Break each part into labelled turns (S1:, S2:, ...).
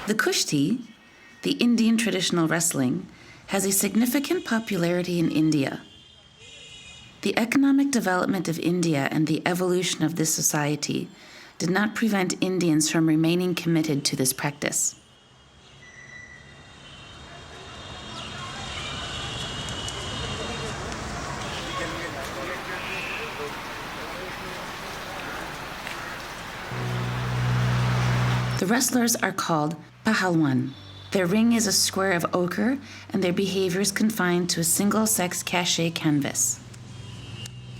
S1: The Kushti, the Indian traditional wrestling, has a significant popularity in India. The economic development of India and the evolution of this society did not prevent Indians from remaining committed to this practice. The wrestlers are called pahalwan. Their ring is a square of ochre, and their behavior is confined to a single-sex cachet canvas.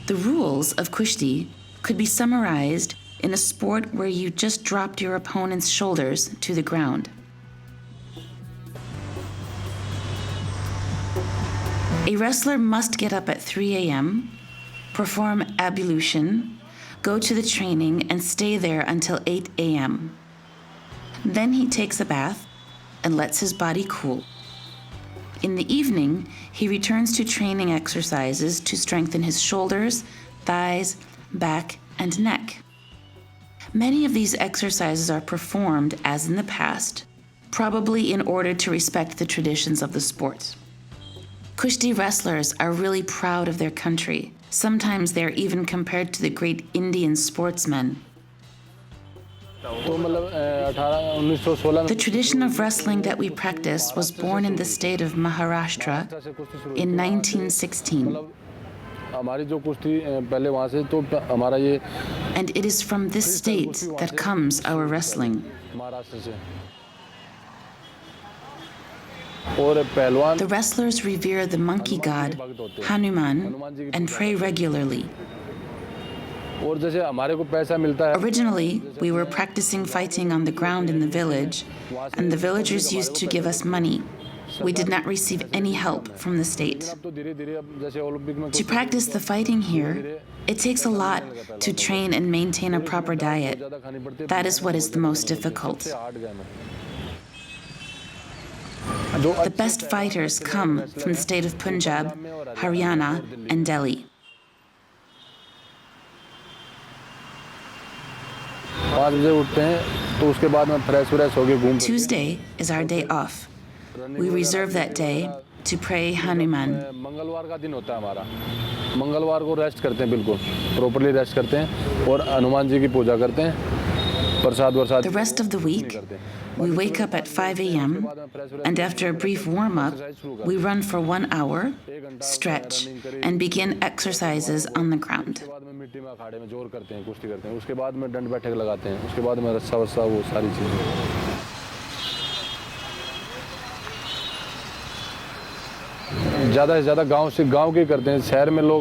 S1: The rules of Kushti could be summarized in a sport where you just dropped your opponent's shoulders to the ground. A wrestler must get up at 3 a.m., perform ablution, go to the training, and stay there until 8 a.m. Then he takes a bath and lets his body cool. In the evening, he returns to training exercises to strengthen his shoulders, thighs, back, and neck. Many of these exercises are performed as in the past, probably in order to respect the traditions of the sport. Kushti wrestlers are really proud of their country. Sometimes they are even compared to the great Indian sportsmen. The tradition of wrestling that we practice was born in the state of Maharashtra in 1916. And it is from this state that comes our wrestling. The wrestlers revere the monkey god, Hanuman, and pray regularly. Originally, we were practicing fighting on the ground in the village, and the villagers used to give us money. We did not receive any help from the state. To practice the fighting here, it takes a lot to train and maintain a proper diet. That is what is the most difficult. The best fighters come from the state of Punjab, Haryana, and Delhi. Tuesday is our day off. We reserve that day to pray Hanuman. The rest of the week, we wake up at 5 a.m., and after a brief warm-up, we run for 1 hour, stretch, and begin exercises on the ground.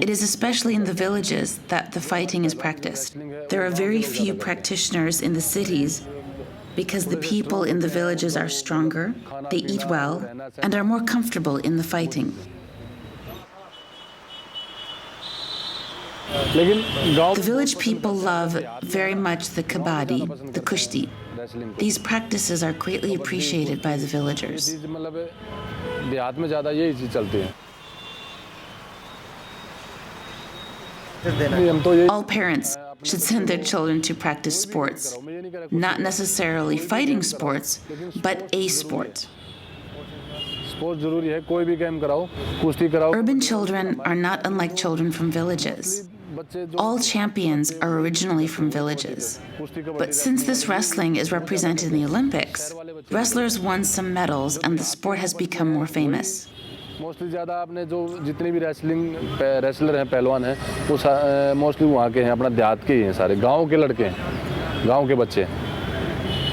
S1: It is especially in the villages that the fighting is practiced. There are very few practitioners in the cities because the people in the villages are stronger, they eat well, and are more comfortable in the fighting. The village people love very much the Kabaddi, the Kushti. These practices are greatly appreciated by the villagers. All parents should send their children to practice sports, not necessarily fighting sports, but a sport. Urban children are not unlike children from villages. All champions are originally from villages. But since this wrestling is represented in the Olympics, wrestlers won some medals and the sport has become more famous.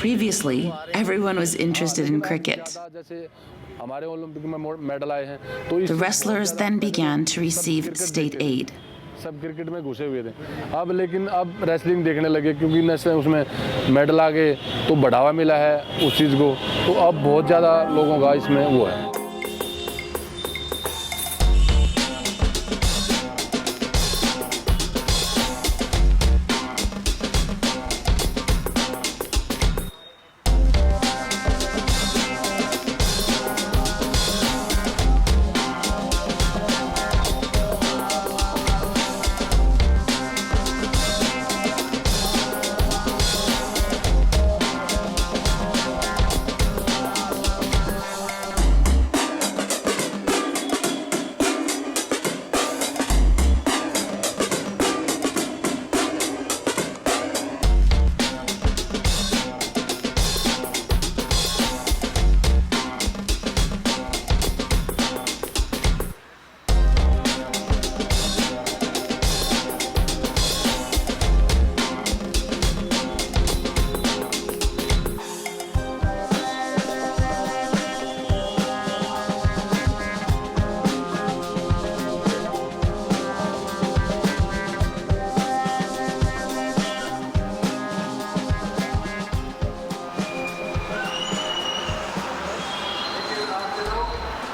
S1: Previously, everyone was interested in cricket. The wrestlers then began to receive state aid.
S2: सब cricket में घुसे हुए थे अब लेकिन अब wrestling देखने लगे क्योंकि उसमें मेडल आ गए तो बढ़ावा मिला है उस चीज़ को तो अब बहुत ज़्यादा लोगों का इसमें वो है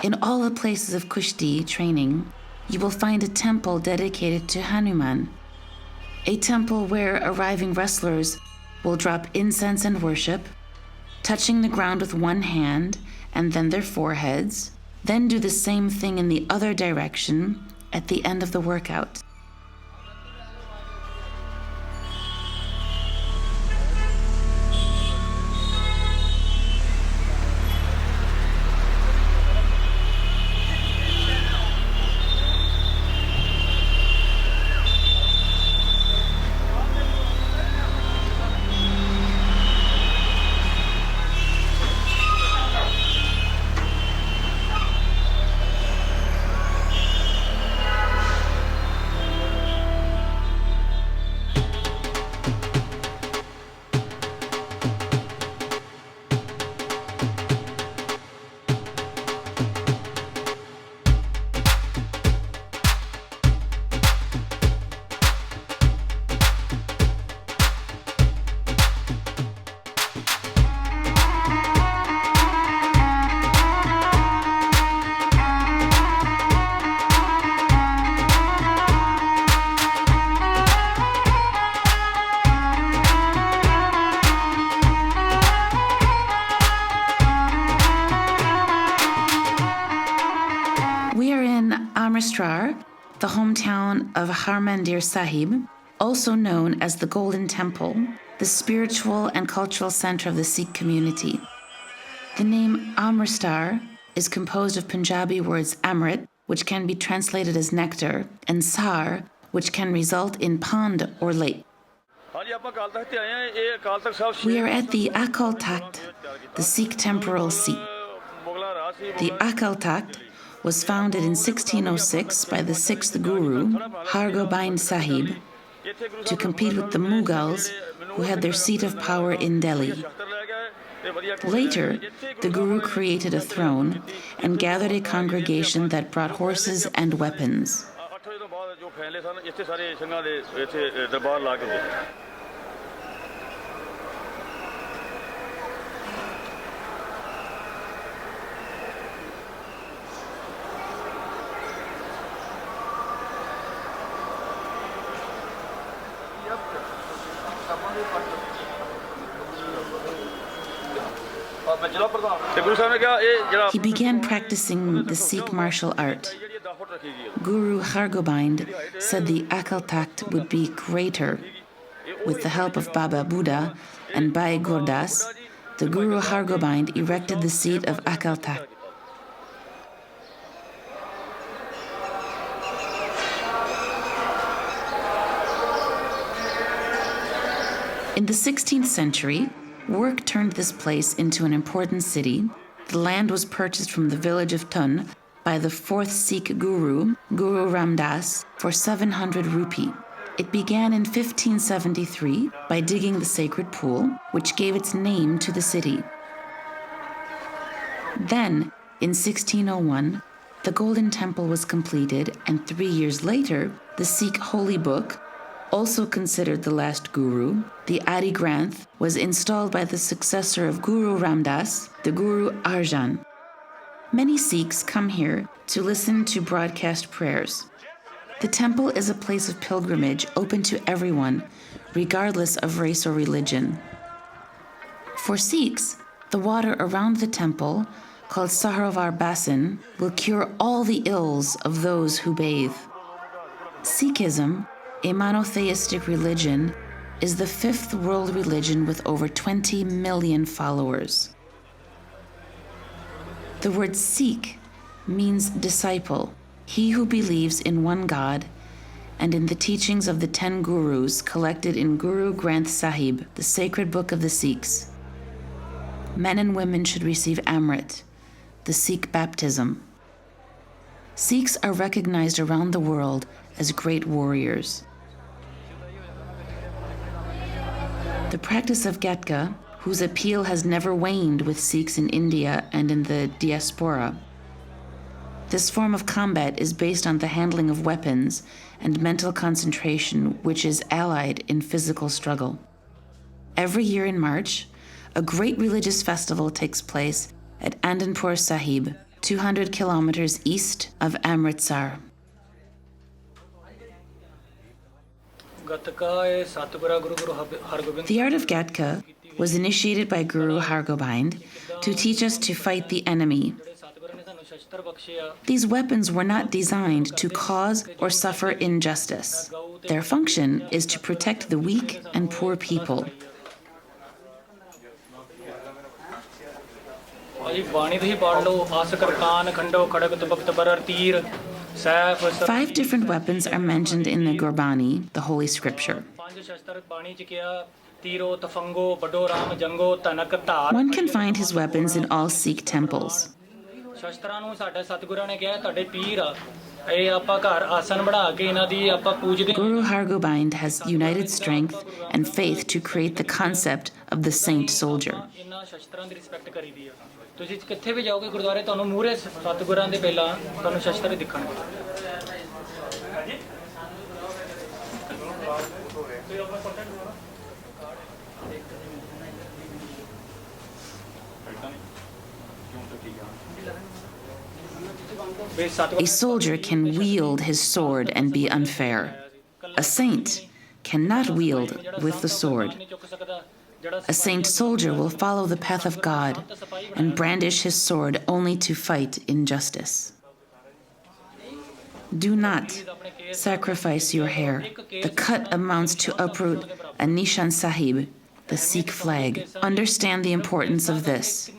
S1: In all the places of Kushti training, you will find a temple dedicated to Hanuman, a temple where arriving wrestlers will drop incense and worship, touching the ground with one hand and then their foreheads, then do the same thing in the other direction at the end of the workout. Maharashtra, the hometown of Harmandir Sahib, also known as the Golden Temple, the spiritual and cultural center of the Sikh community. The name Amritsar is composed of Punjabi words Amrit, which can be translated as nectar, and Sar, which can result in pond or lake. We are at the Akal Takht, the Sikh temporal seat. The Akal Takht was founded in 1606 by the 6th Guru, Hargobind Sahib, to compete with the Mughals, who had their seat of power in Delhi. Later, the Guru created a throne and gathered a congregation that brought horses and weapons. He began practicing the Sikh martial art. Guru Hargobind said the Akal Takht would be greater. With the help of Baba Buddha and Bhai Gurdas, the Guru Hargobind erected the seat of Akal Takht. In the 16th century, work turned this place into an important city. The land was purchased from the village of Tun by the 4th Sikh Guru, Guru Ramdas, for 700 rupee. It began in 1573 by digging the sacred pool, which gave its name to the city. Then, in 1601, the Golden Temple was completed, and 3 years later, the Sikh holy book, also considered the last Guru, the Adi Granth, was installed by the successor of Guru Ramdas, the Guru Arjan. Many Sikhs come here to listen to broadcast prayers. The temple is a place of pilgrimage open to everyone, regardless of race or religion. For Sikhs, the water around the temple, called Sarovar Basin, will cure all the ills of those who bathe. Sikhism, a monotheistic religion, is the 5th world religion with over 20 million followers. The word Sikh means disciple, he who believes in one God and in the teachings of the 10 Gurus collected in Guru Granth Sahib, the sacred book of the Sikhs. Men and women should receive Amrit, the Sikh baptism. Sikhs are recognized around the world as great warriors. The practice of Gatka, whose appeal has never waned with Sikhs in India and in the diaspora. This form of combat is based on the handling of weapons and mental concentration, which is allied in physical struggle. Every year in March, a great religious festival takes place at Anandpur Sahib 200 kilometers east of Amritsar. The art of Gatka was initiated by Guru Hargobind to teach us to fight the enemy. These weapons were not designed to cause or suffer injustice. Their function is to protect the weak and poor people. 5 different weapons are mentioned in the Gurbani, the Holy Scripture. One can find his weapons in all Sikh temples. Guru Hargobind has united strength and faith to create the concept of the saint soldier. A soldier can wield his sword and be unfair. A saint cannot wield with the sword. A saint soldier will follow the path of God and brandish his sword only to fight injustice. Do not sacrifice your hair. The cut amounts to uproot a Nishan Sahib, the Sikh flag. Understand the importance of this.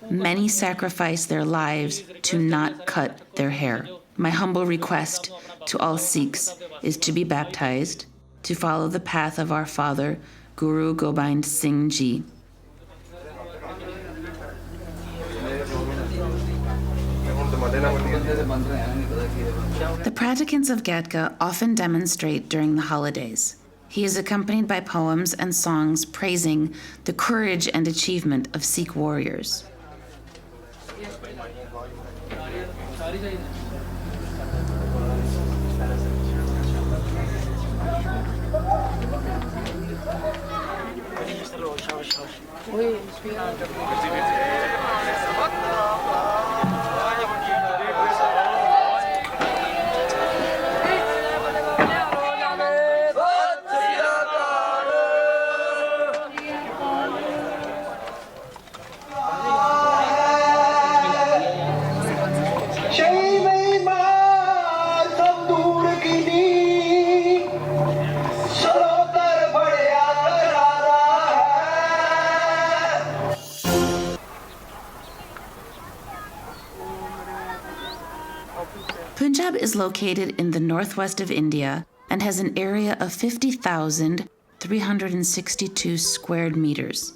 S1: Many sacrifice their lives to not cut their hair. My humble request to all Sikhs is to be baptized, to follow the path of our father, Guru Gobind Singh Ji. The praticants of Gatka often demonstrate during the holidays. He is accompanied by poems and songs praising the courage and achievement of Sikh warriors. Punjab is located in the northwest of India and has an area of 50,362 square meters.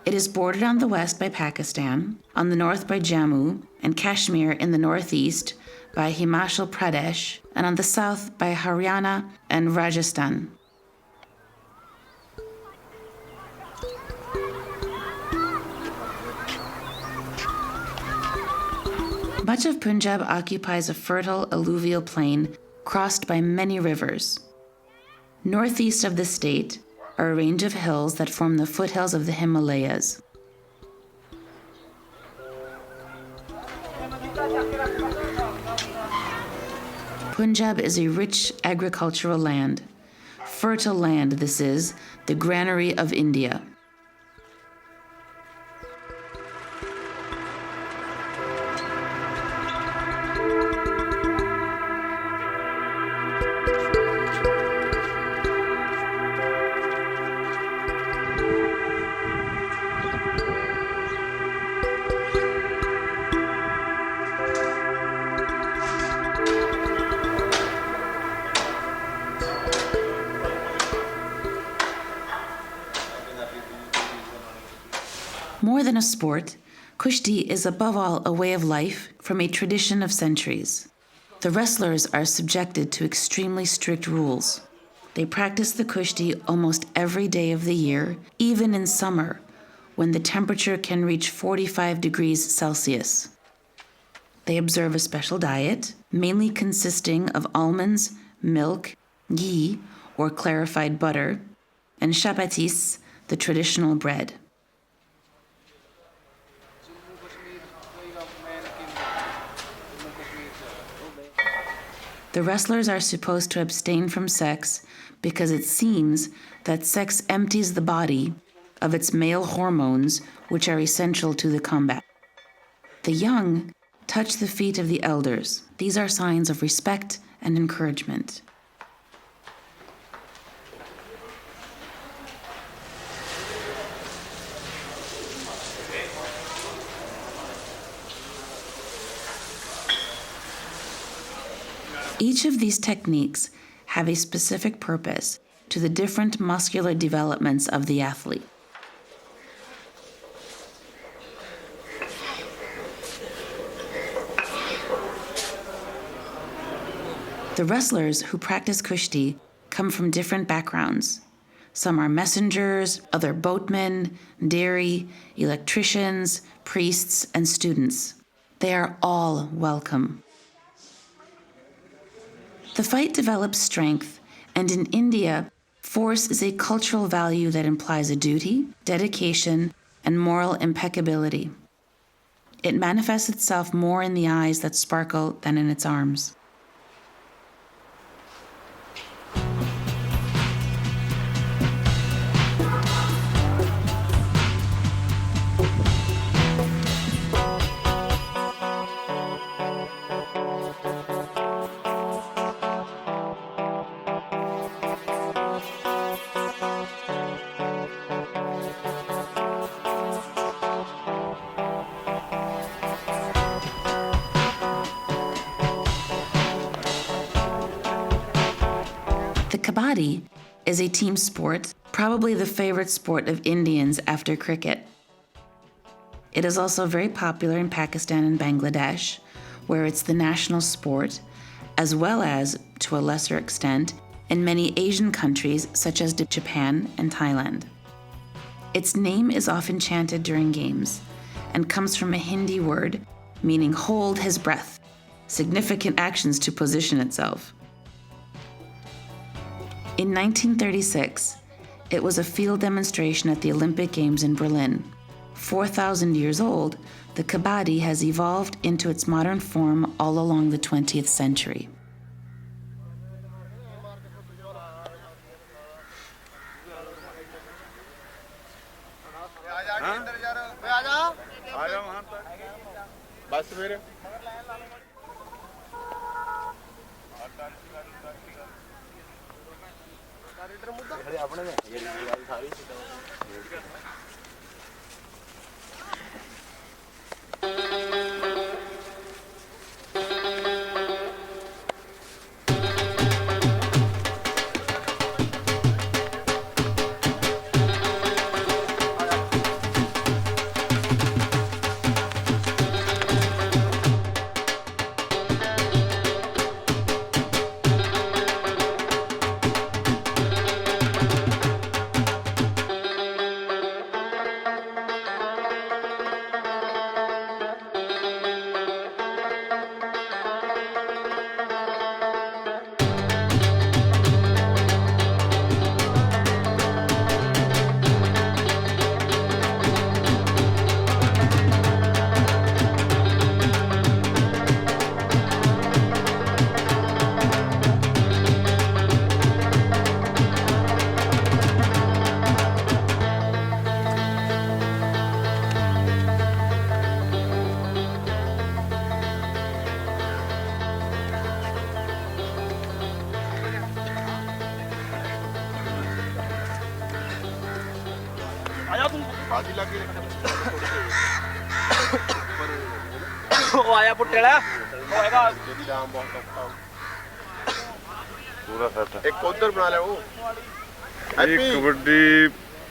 S1: It is bordered on the west by Pakistan, on the north by Jammu and Kashmir, in the northeast by Himachal Pradesh, and on the south by Haryana and Rajasthan. Much of Punjab occupies a fertile alluvial plain crossed by many rivers. Northeast of the state are a range of hills that form the foothills of the Himalayas. Punjab is a rich agricultural land. Fertile land, this is, the granary of India. More than a sport, Kushti is above all a way of life from a tradition of centuries. The wrestlers are subjected to extremely strict rules. They practice the Kushti almost every day of the year, even in summer, when the temperature can reach 45 degrees Celsius. They observe a special diet, mainly consisting of almonds, milk, ghee, or clarified butter, and chapatis, the traditional bread. The wrestlers are supposed to abstain from sex because it seems that sex empties the body of its male hormones, which are essential to the combat. The young touch the feet of the elders. These are signs of respect and encouragement. Each of these techniques have a specific purpose to the different muscular developments of the athlete. The wrestlers who practice Kushti come from different backgrounds. Some are messengers, other boatmen, dairy, electricians, priests, and students. They are all welcome. The fight develops strength, and in India, force is a cultural value that implies a duty, dedication, and moral impeccability. It manifests itself more in the eyes that sparkle than in its arms. The Kabaddi is a team sport, probably the favorite sport of Indians after cricket. It is also very popular in Pakistan and Bangladesh, where it's the national sport, as well as, to a lesser extent, in many Asian countries such as Japan and Thailand. Its name is often chanted during games and comes from a Hindi word meaning hold his breath, significant actions to position itself. In 1936, it was a field demonstration at the Olympic Games in Berlin. 4,000 years old, the Kabaddi has evolved into its modern form all along the 20th century.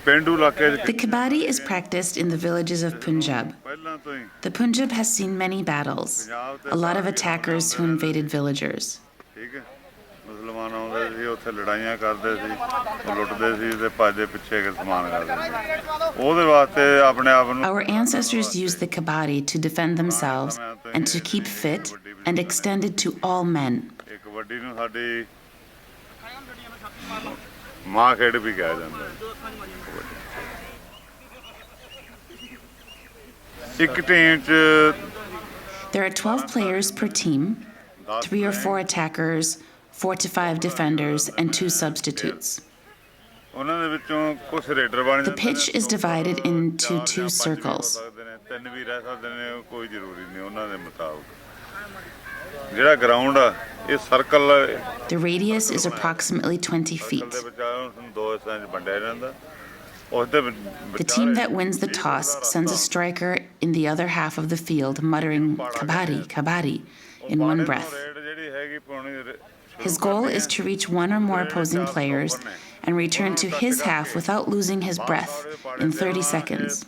S1: The Kabaddi is practiced in the villages of Punjab. The Punjab has seen many battles, a lot of attackers who invaded villagers. Our ancestors used the Kabaddi to defend themselves and to keep fit and extended to all men. There are 12 players per team, 3 or 4 attackers, 4 to 5 defenders, and 2 substitutes. The pitch is divided into 2 circles. The radius is approximately 20 feet. The team that wins the toss sends a striker in the other half of the field muttering "Kabaddi, Kabaddi" in one breath. His goal is to reach 1 or more opposing players and return to his half without losing his breath in 30 seconds.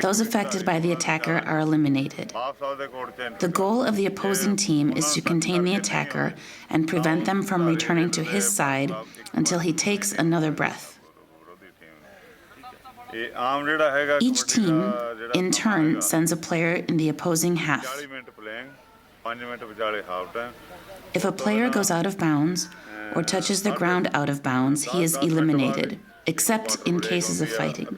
S1: Those affected by the attacker are eliminated. The goal of the opposing team is to contain the attacker and prevent them from returning to his side until he takes another breath. Each team, in turn, sends a player in the opposing half. If a player goes out of bounds or touches the ground out of bounds, he is eliminated, except in cases of fighting.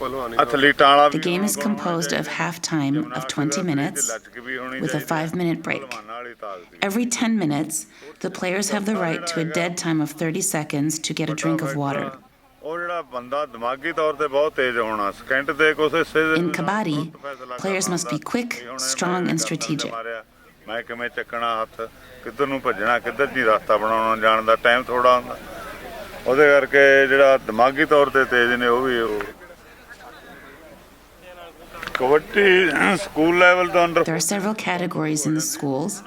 S1: The game is composed of half-time of 20 minutes with a 5-minute break. Every 10 minutes, the players have the right to a dead time of 30 seconds to get a drink of water. In Kabaddi, players must be quick, strong, and strategic. There are several categories in the schools: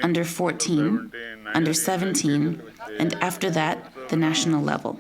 S1: under 14, under 17, and after that, the national level.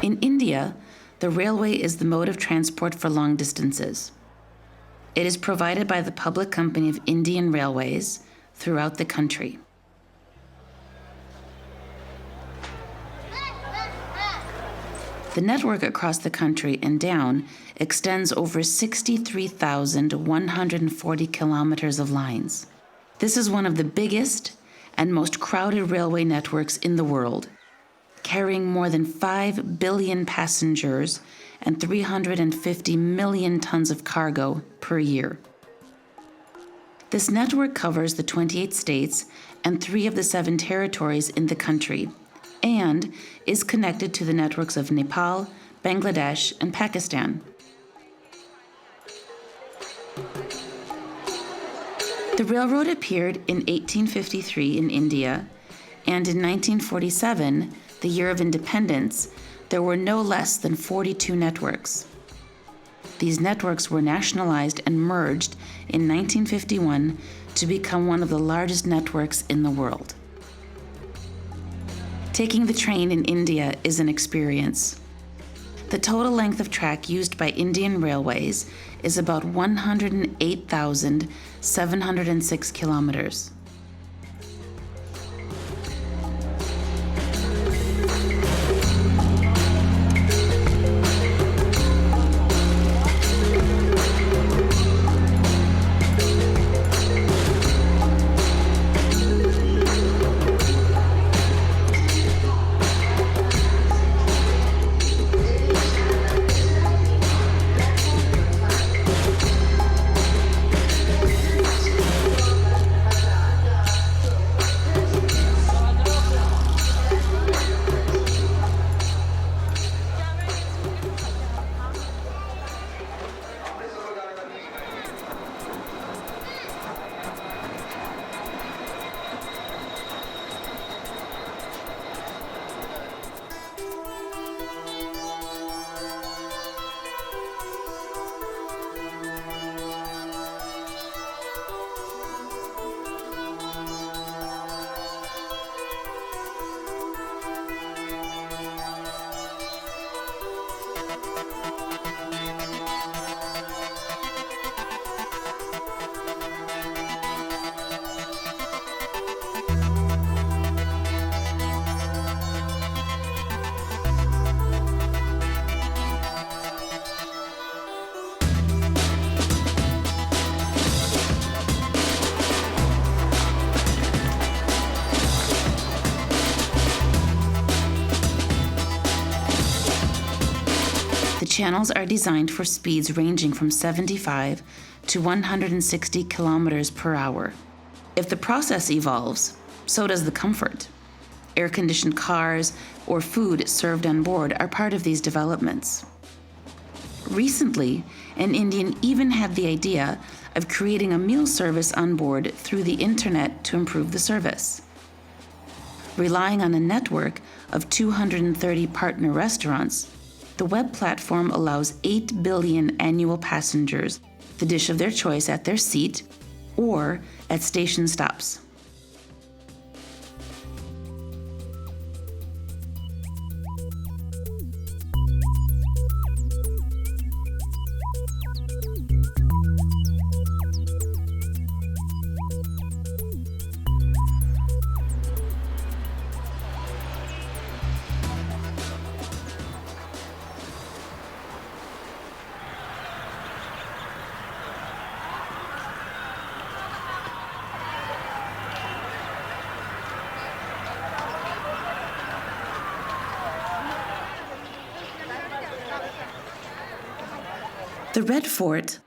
S1: In India, the railway is the mode of transport for long distances. It is provided by the public company of Indian Railways throughout the country. The network across the country and down extends over 63,140 kilometers of lines. This is one of the biggest and most crowded railway networks in the world, carrying more than 5 billion passengers and 350 million tons of cargo per year. This network covers the 28 states and 3 of the 7 territories in the country, and is connected to the networks of Nepal, Bangladesh, and Pakistan. The railroad appeared in 1853 in India, and in 1947, the year of independence, there were no less than 42 networks. These networks were nationalized and merged in 1951 to become one of the largest networks in the world. Taking the train in India is an experience. The total length of track used by Indian Railways is about 108,706 kilometers. channels are designed for speeds ranging from 75 to 160 kilometers per hour. If the process evolves, so does the comfort. Air-conditioned cars or food served on board are part of these developments. Recently, an Indian even had the idea of creating a meal service on board through the internet to improve the service. Relying on a network of 230 partner restaurants, the web platform allows 8 billion annual passengers the dish of their choice at their seat or at station stops. The Red Fort,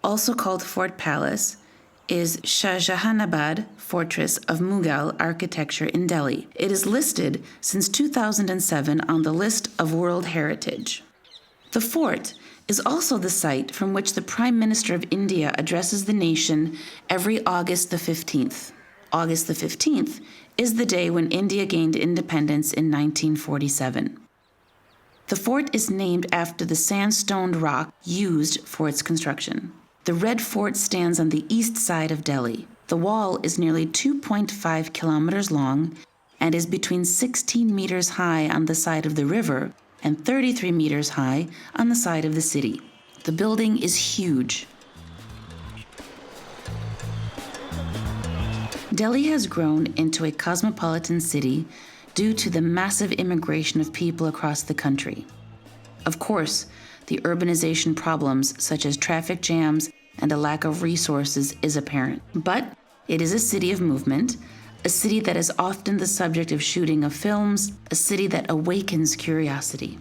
S1: also called Fort Palace, is Shah Jahanabad fortress of Mughal architecture in Delhi. It is listed since 2007 on the list of World Heritage. The fort is also the site from which the Prime Minister of India addresses the nation every August the 15th. August the 15th is the day when India gained independence in 1947. The fort is named after the sandstone rock used for its construction. The Red Fort stands on the east side of Delhi. The wall is nearly 2.5 kilometers long and is between 16 meters high on the side of the river and 33 meters high on the side of the city. The building is huge. Delhi has grown into a cosmopolitan city due to the massive immigration of people across the country. Of course, the urbanization problems such as traffic jams and a lack of resources is apparent. But it is a city of movement, a city that is often the subject of shooting of films, a city that awakens curiosity.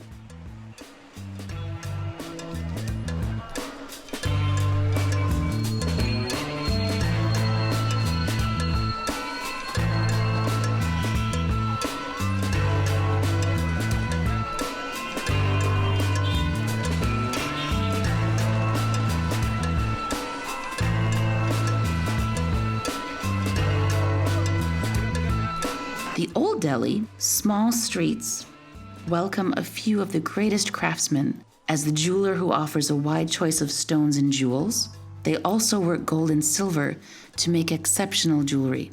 S1: The Old Delhi, small streets, welcome a few of the greatest craftsmen. As the jeweler who offers a wide choice of stones and jewels, they also work gold and silver to make exceptional jewelry.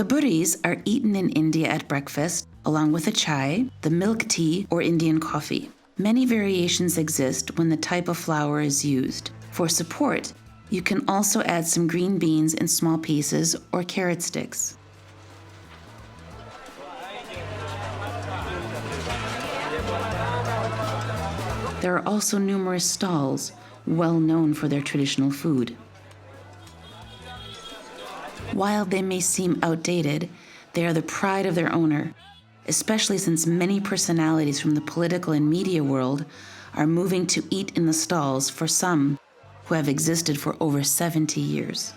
S1: The burris are eaten in India at breakfast, along with a chai, the milk tea, or Indian coffee. Many variations exist when the type of flour is used. For support, you can also add some green beans in small pieces or carrot sticks. There are also numerous stalls, well known for their traditional food. While they may seem outdated, they are the pride of their owner, especially since many personalities from the political and media world are moving to eat in the stalls for some who have existed for over 70 years.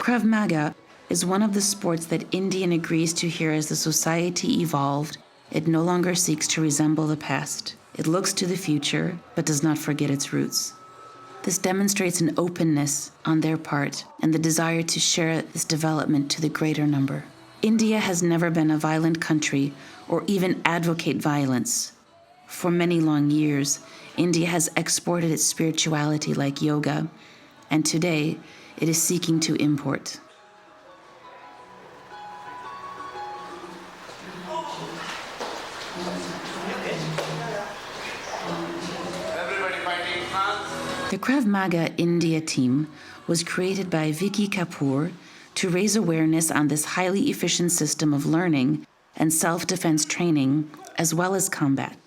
S1: Krav Maga is one of the sports that Indian agrees to here as the society evolved. It no longer seeks to resemble the past. It looks to the future, but does not forget its roots. This demonstrates an openness on their part and the desire to share this development to the greater number. India has never been a violent country or even advocate violence. For many long years, India has exported its spirituality like yoga, and today it is seeking to import. The Krav Maga India team was created by Vicky Kapoor to raise awareness on this highly efficient system of learning and self-defense training, as well as combat.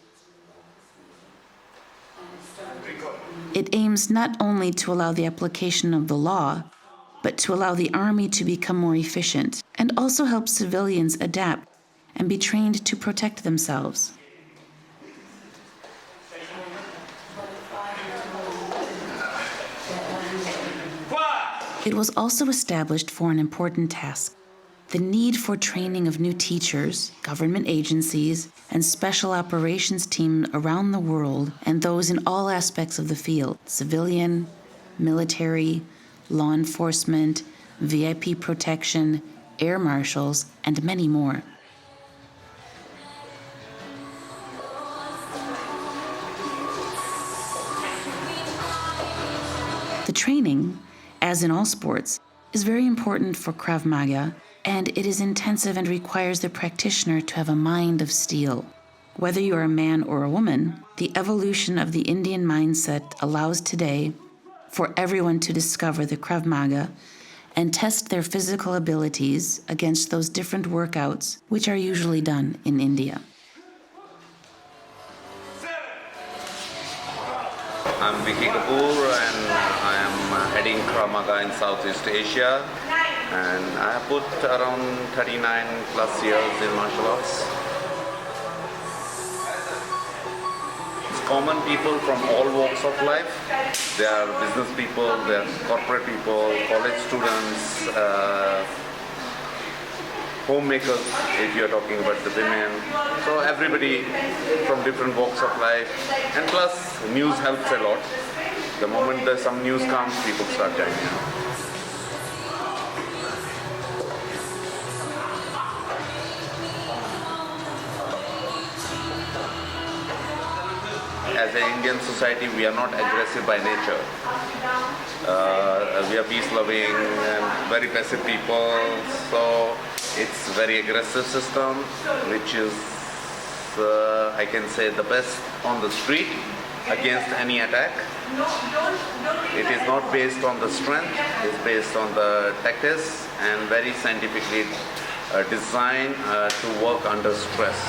S1: It aims not only to allow the application of the law, but to allow the army to become more efficient and also help civilians adapt and be trained to protect themselves. It was also established for an important task: the need for training of new teachers, government agencies, and special operations teams around the world, and those in all aspects of the field: civilian, military, law enforcement, VIP protection, air marshals, and many more. The training, as in all sports, is very important for Krav Maga, and it is intensive and requires the practitioner to have a mind of steel. Whether you are a man or a woman, the evolution of the Indian mindset allows today for everyone to discover the Krav Maga and test their physical abilities against those different workouts which are usually done in India.
S3: I'm Vicky Kapoor and I am heading Krav Maga in Southeast Asia, and I have put around 39 plus years in martial arts. It's common people from all walks of life. They are business people, they are corporate people, college students, homemakers if you're talking about the women. So everybody from different walks of life, and plus news helps a lot. The moment there's some news comes, people start joining. As an Indian society, we are not aggressive by nature. We are peace-loving and very passive people, so it's a very aggressive system, which is, I can say, the best on the street against any attack. It is not based on the strength, it's based on the tactics and very scientifically designed to work under stress.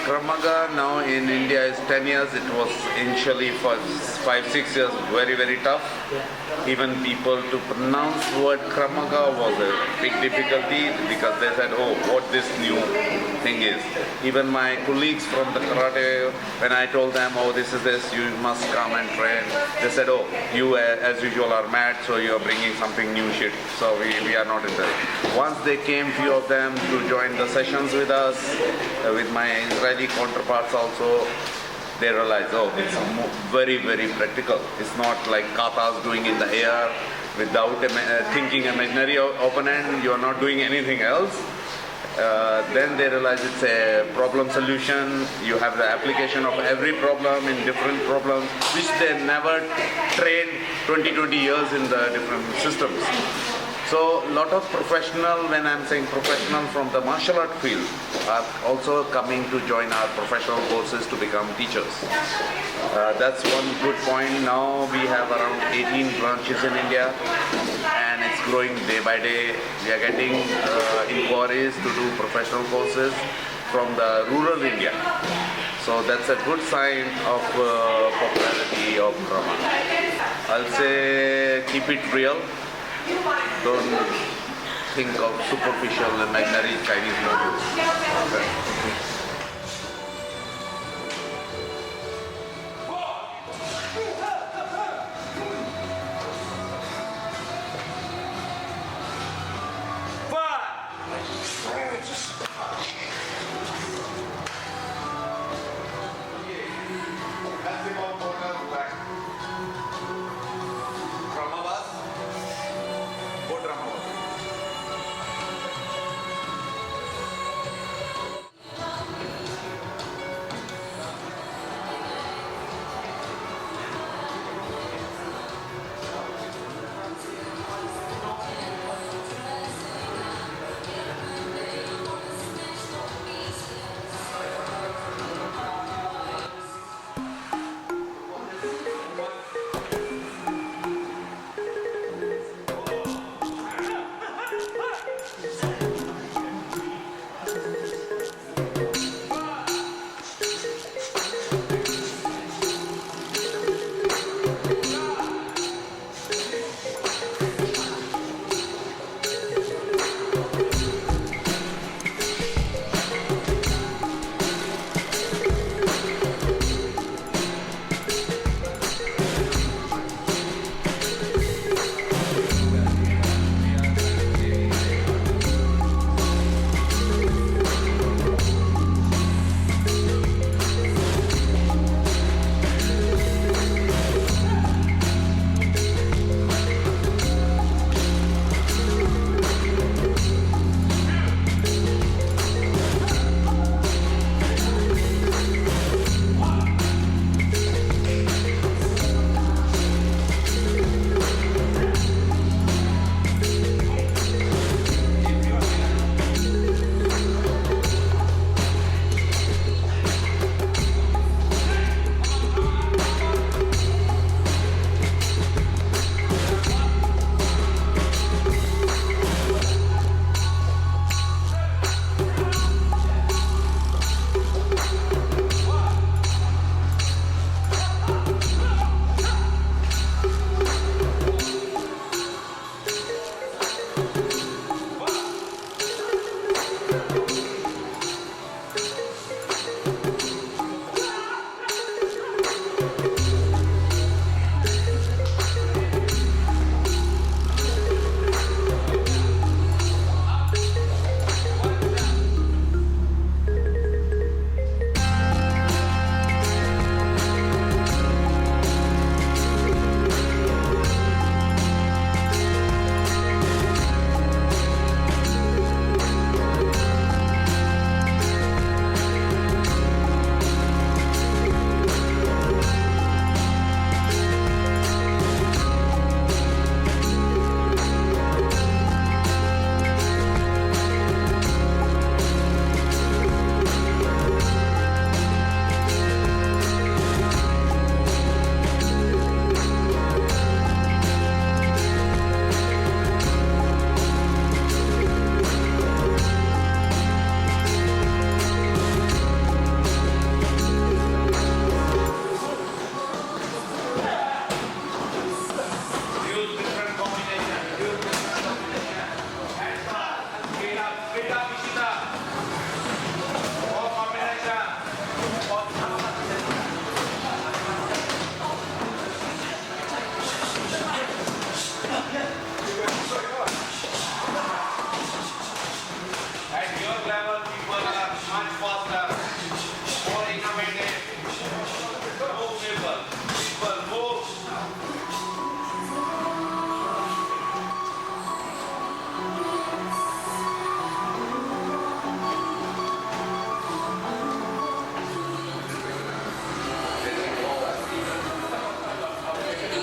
S3: Krav Maga now in India is 10 years. It was initially for 5-6 years very, very tough. Even people to pronounce the word Krav Maga was a big difficulty because they said, oh, what this new thing is. Even my colleagues from the karate, when I told them, oh, this is this, you must come and train, they said, oh, you as usual are mad, so you are bringing something new shit. So we are not interested. Once they came, few of them to join the sessions with us, with my Israeli counterparts also, they realize, oh, it's very, very practical. It's not like katas doing in the air without thinking imaginary opponent. You are not doing anything else. Then they realize it's a problem solution. You have the application of every problem in different problems, which they never trained 20 years in the different systems. So a lot of professional, when I'm saying professional from the martial art field, are also coming to join our professional courses to become teachers. That's one good point. Now we have around 18 branches in India, and it's growing day by day. We are getting inquiries to do professional courses from the rural India. So that's a good sign of popularity of drama. I'll say keep it real. Don't think of superficial imaginary Chinese movies. Okay.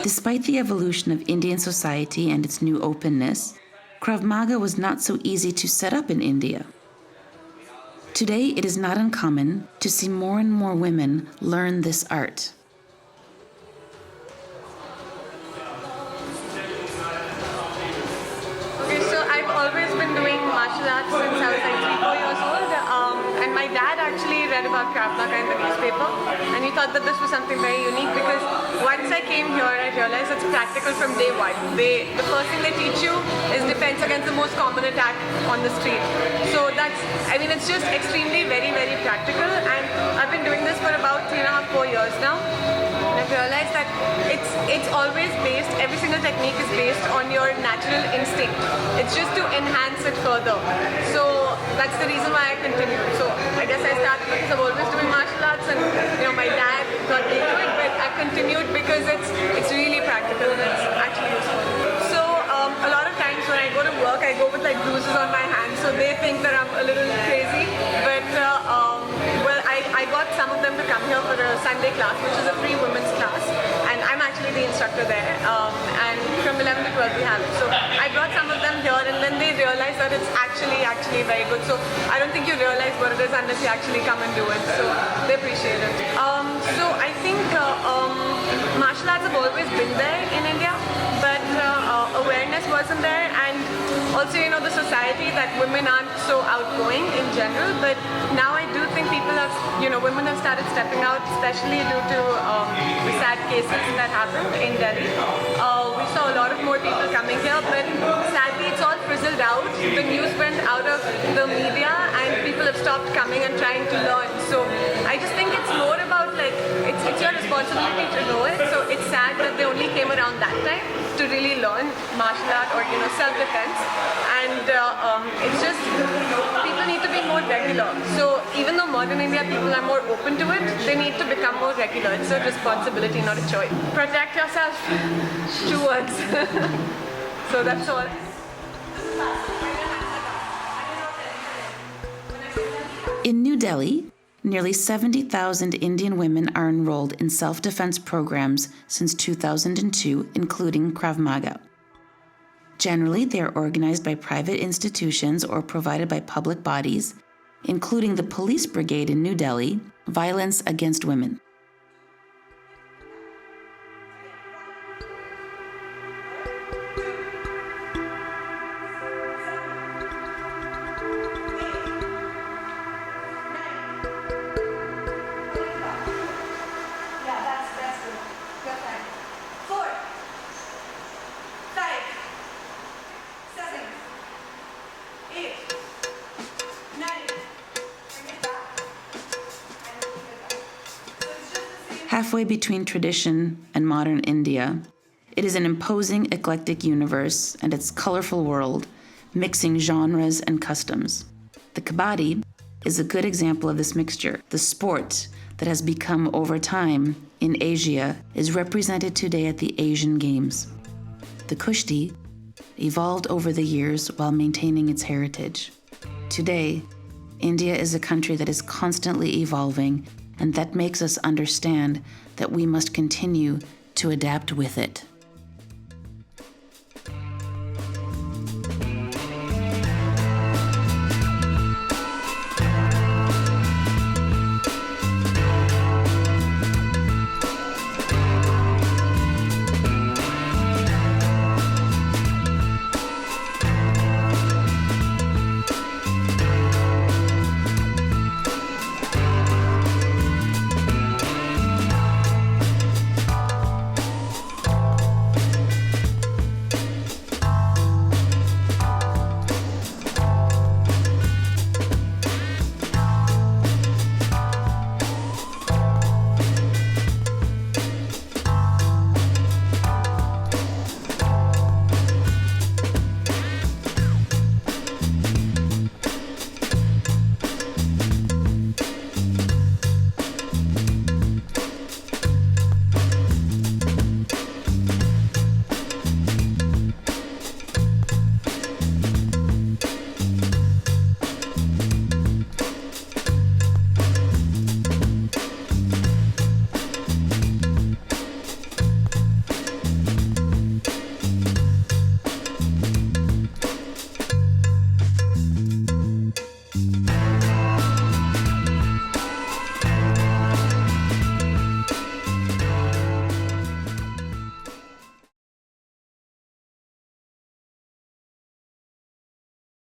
S1: Despite the evolution of Indian society and its new openness, Krav Maga was not so easy to set up in India. Today, it is not uncommon to see more and more women learn this art.
S4: Okay, so I've always been doing martial arts since I was like 3-4 years old. And my dad actually read about Krav Maga in the newspaper, and he thought that this was something very unique because once I came here, I realized it's practical from day one. The first thing they teach you is defense against the most common attack on the street. So it's just extremely very, very practical, and I've been doing this for about 3.5-4 years now. And I've realized that it's always based, every single technique is based on your natural instinct. It's just to enhance it further. So that's the reason why I continued. So I guess I started because I've always doing martial arts, and my dad got me into it, but I continued because it's really practical and it's actually useful. So a lot of times when I go to work, I go with like bruises on my hands, so they think that I'm a little crazy. But I got some of them to come here for a Sunday class, which is a free women's class, and I'm actually the instructor there. And from 11 to 12 we have it. So I brought some of them here, and then they realized that it's actually very good. So I don't think you realize what it is unless you actually come and do it. So they appreciate it. So I think martial arts have always been there in India, but awareness wasn't there, and also the society that women aren't so outgoing in general. But now I do think people have, women have started stepping out, especially due to the sad cases that happened in Delhi. We saw a lot of more people coming here, but sadly it's all frizzled out. The news went out of the media, and people have stopped coming and trying to learn. So I just think it's more about it's your responsibility to know it. So it's sad that they only came around that time to really learn martial art or self-defense, and it's just people need to be more regular. So even though modern India people are more open to it, they need to become more regular. It's a responsibility, not a choice. Protect yourself. 2 words. So that's all.
S1: In New Delhi, nearly 70,000 Indian women are enrolled in self-defense programs since 2002, including Krav Maga. Generally, they are organized by private institutions or provided by public bodies, including the police brigade in New Delhi, Violence Against Women. Halfway between tradition and modern India, it is an imposing, eclectic universe and its colorful world, mixing genres and customs. The Kabaddi is a good example of this mixture. The sport that has become over time in Asia is represented today at the Asian Games. The Kushti evolved over the years while maintaining its heritage. Today, India is a country that is constantly evolving, and that makes us understand that we must continue to adapt with it.